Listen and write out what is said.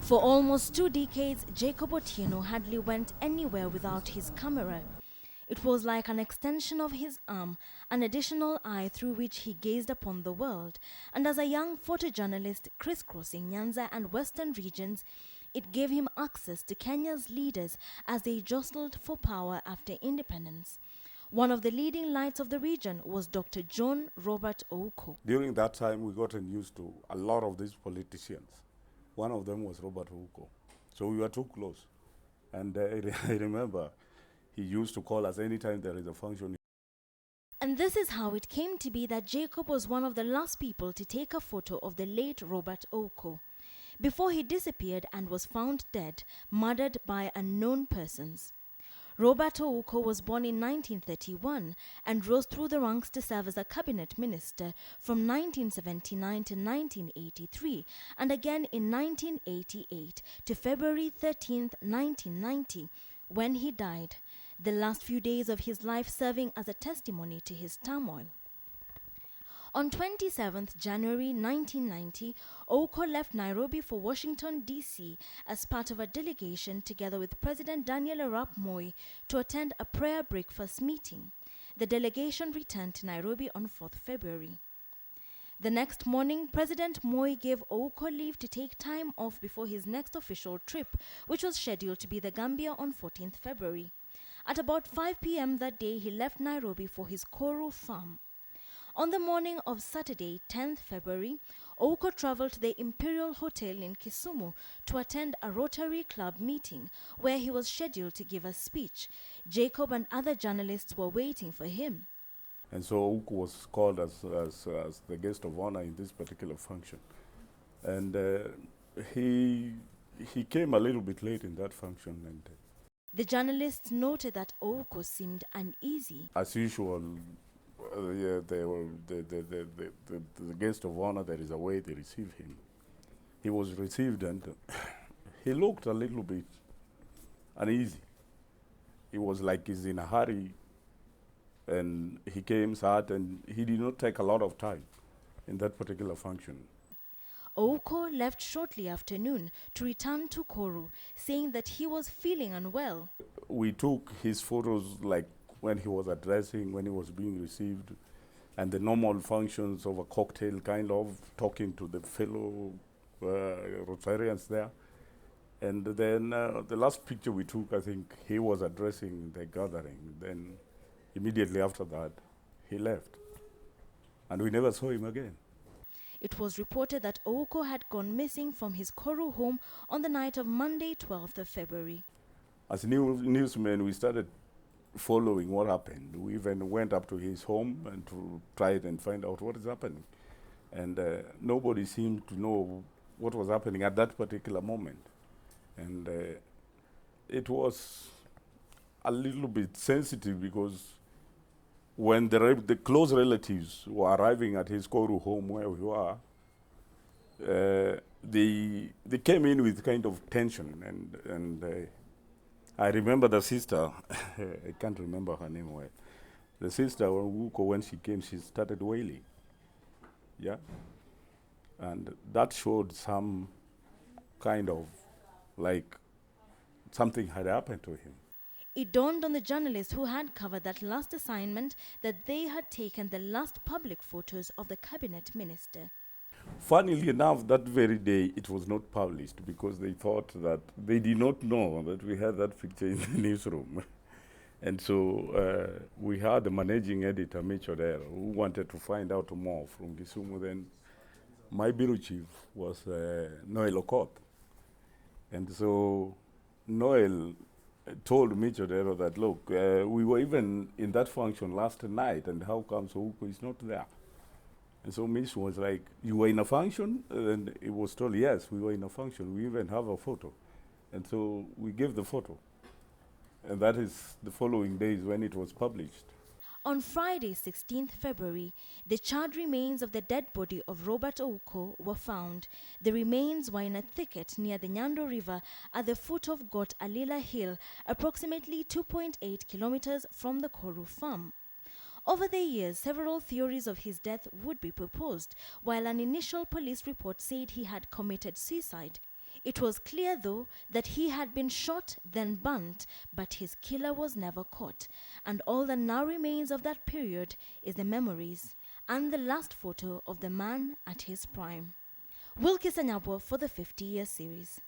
For almost 2 decades, Jacob Otieno hardly went anywhere without his camera. It was like an extension of his arm, an additional eye through which he gazed upon the world. And as a young photojournalist crisscrossing Nyanza and western regions, it gave him access to Kenya's leaders as they jostled for power after independence. One of the leading lights of the region was Dr. Robert Ouko. During that time, we gotten used to a lot of these politicians. One of them was Robert Ouko. So we were too close. And I remember he used to call us anytime there is a function. And this is how it came to be that Jacob was one of the last people to take a photo of the late Robert Ouko before he disappeared and was found dead, murdered by unknown persons. Robert Ouko was born in 1931 and rose through the ranks to serve as a cabinet minister from 1979 to 1983 and again in 1988 to February 13, 1990, when he died, the last few days of his life serving as a testimony to his turmoil. On 27th January 1990, Ouko left Nairobi for Washington, D.C. as part of a delegation together with President Daniel Arap Moi to attend a prayer breakfast meeting. The delegation returned to Nairobi on 4th February. The next morning, President Moi gave Ouko leave to take time off before his next official trip, which was scheduled to be the Gambia on 14th February. At about 5 p.m. that day, he left Nairobi for his Koru farm. On the morning of Saturday, 10th February, Ouko traveled to the Imperial Hotel in Kisumu to attend a Rotary Club meeting where he was scheduled to give a speech. Jacob and other journalists were waiting for him. And so Ouko was called as the guest of honor in this particular function. And he came a little bit late in that function. And the journalists noted that Ouko seemed uneasy. As usual, the guest of honor, there is a way they receive him. He was received and he looked a little bit uneasy. He was like he's in a hurry, and he came sad, and he did not take a lot of time in that particular function. Ouko left shortly after noon to return to Koru, saying that he was feeling unwell. We took his photos like when he was addressing, when he was being received, and the normal functions of a cocktail, kind of talking to the fellow Rotarians there. And then the last picture we took, I think he was addressing the gathering. Then immediately after that, he left. And we never saw him again. It was reported that Ouko had gone missing from his Koru home on the night of Monday, 12th of February. As newsmen, we started following what happened. We even went up to his home and to try and find out what is happening. And nobody seemed to know what was happening at that particular moment. And it was a little bit sensitive because when the close relatives were arriving at his Koru home where we were, they came in with kind of tension, and I remember the sister, I can't remember her name well. The sister, Ouko, when she came, she started wailing. Yeah? And that showed some kind of like something had happened to him. It dawned on the journalists who had covered that last assignment that they had taken the last public photos of the cabinet minister. Funnily enough, that very day it was not published because they thought that they did not know that we had that picture in the newsroom. And so we had the managing editor, Mitchell there, who wanted to find out more from Kisumu. Then my bureau chief was Noel Okoth. And so Noel told Mitchell there that, look, we were even in that function last night, and how come Ouko is not there? And so Mitch was like, you were in a function? And it was told, yes, we were in a function. We even have a photo. And so we gave the photo. And that is the following days when it was published. On Friday, 16th February, the charred remains of the dead body of Robert Ouko were found. The remains were in a thicket near the Nyando River at the foot of Got Alila Hill, approximately 2.8 kilometers from the Koru farm. Over the years, several theories of his death would be proposed, while an initial police report said he had committed suicide. It was clear, though, that he had been shot, then burnt, but his killer was never caught, and all that now remains of that period is the memories and the last photo of the man at his prime. Wilkis Anyabwa for the 50-year series.